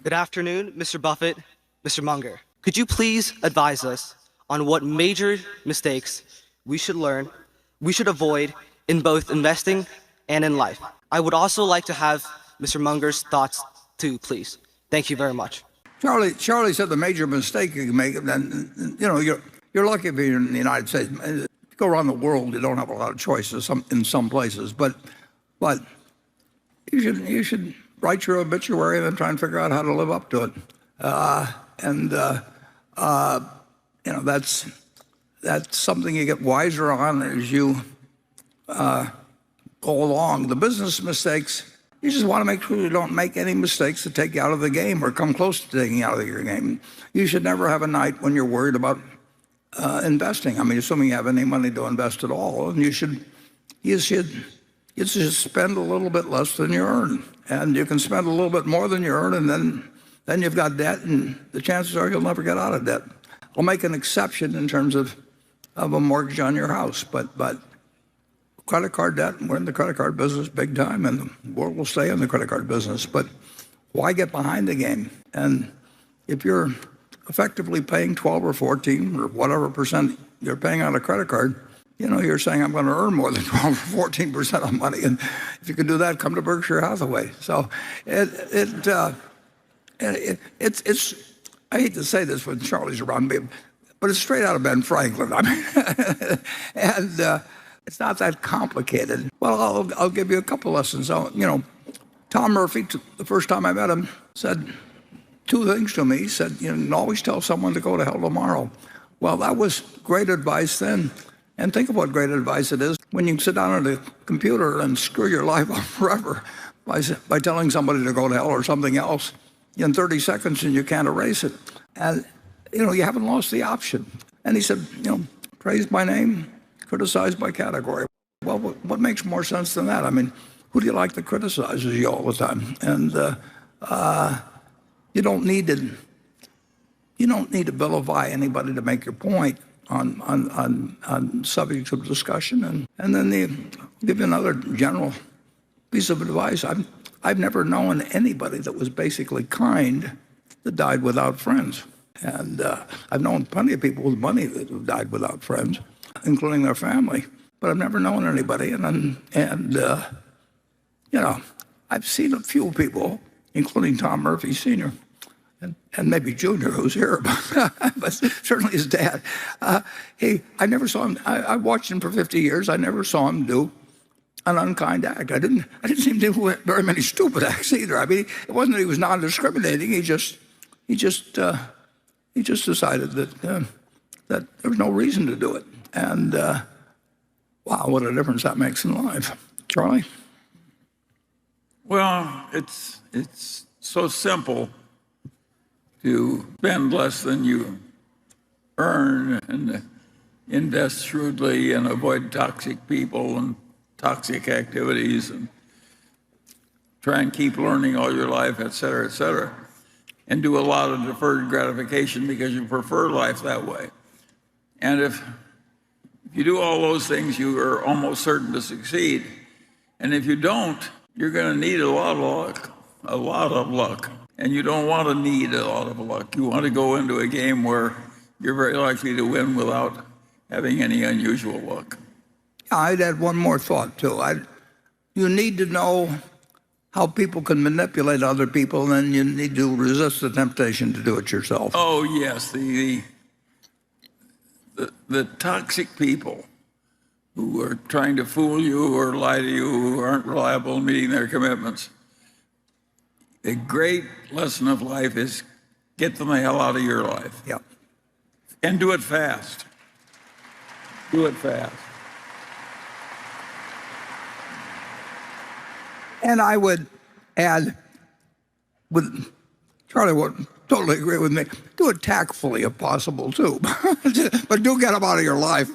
Good afternoon, Mr. Buffett, Mr. Munger. Could you please advise us on what major mistakes we should avoid in both investing and in life? I would also like to have Mr. Munger's thoughts too, please. Thank you very much. Charlie said the major mistake you can make, and you're lucky if you're in the United States. If you go around the world, you don't have a lot of choices in some places, but you should write your obituary and then try and figure out how to live up to it. That's something you get wiser on as you go along. The business mistakes, you just want to make sure you don't make any mistakes that take you out of the game or come close to taking you out of your game. You should never have a night when you're worried about investing. I mean, assuming you have any money to invest at all, and you should spend a little bit less than you earn, and you can spend a little bit more than you earn, and then you've got debt, and the chances are you'll never get out of debt. I'll make an exception in terms of a mortgage on your house, but credit card debt, we're in the credit card business big time, and the world will stay in the credit card business. But why get behind the game? And if you're effectively paying 12 or 14 or whatever percent you're paying on a credit card, you're saying I'm going to earn more than 12 or 14% of money, and if you can do that, come to Berkshire Hathaway. So it's I hate to say this when Charlie's around me, but it's straight out of Ben Franklin. I mean, and it's not that complicated. Well, I'll give you a couple lessons. So, Tom Murphy, the first time I met him, said two things to me. He said, always tell someone to go to hell tomorrow. Well, that was great advice then. And think of what great advice it is when you can sit down at a computer and screw your life up forever by telling somebody to go to hell or something else in 30 seconds and you can't erase it. And, you haven't lost the option. And he said, praise by name, criticize by category. Well, what makes more sense than that? I mean, who do you like that criticizes you all the time? And you don't need to vilify anybody to make your point on subjects of discussion. And then I'll give you another general piece of advice. I've never known anybody that was basically kind that died without friends. And I've known plenty of people with money that have died without friends, including their family. But I've never known anybody. I've seen a few people, including Tom Murphy Sr., and maybe Junior, who's here, but certainly his dad. I never saw him. I watched him for 50 years. I never saw him do an unkind act. I didn't see him do very many stupid acts either. I mean, it wasn't that he was non-discriminating. He just decided that there was no reason to do it. And wow, what a difference that makes in life. Charlie? Well, it's so simple to spend less than you earn and invest shrewdly and avoid toxic people and toxic activities and try and keep learning all your life, et cetera, and do a lot of deferred gratification because you prefer life that way. And if you do all those things, you are almost certain to succeed. And if you don't, you're going to need a lot of luck. And you don't want to need a lot of luck. You want to go into a game where you're very likely to win without having any unusual luck. I'd add one more thought, too. You need to know how people can manipulate other people, and you need to resist the temptation to do it yourself. Oh, yes. The toxic people who are trying to fool you or lie to you, who aren't reliable in meeting their commitments. The great lesson of life is get them the hell out of your life. Yep. And do it fast. Do it fast. And I would add, Charlie would totally agree with me, do it tactfully if possible, too. But do get them out of your life.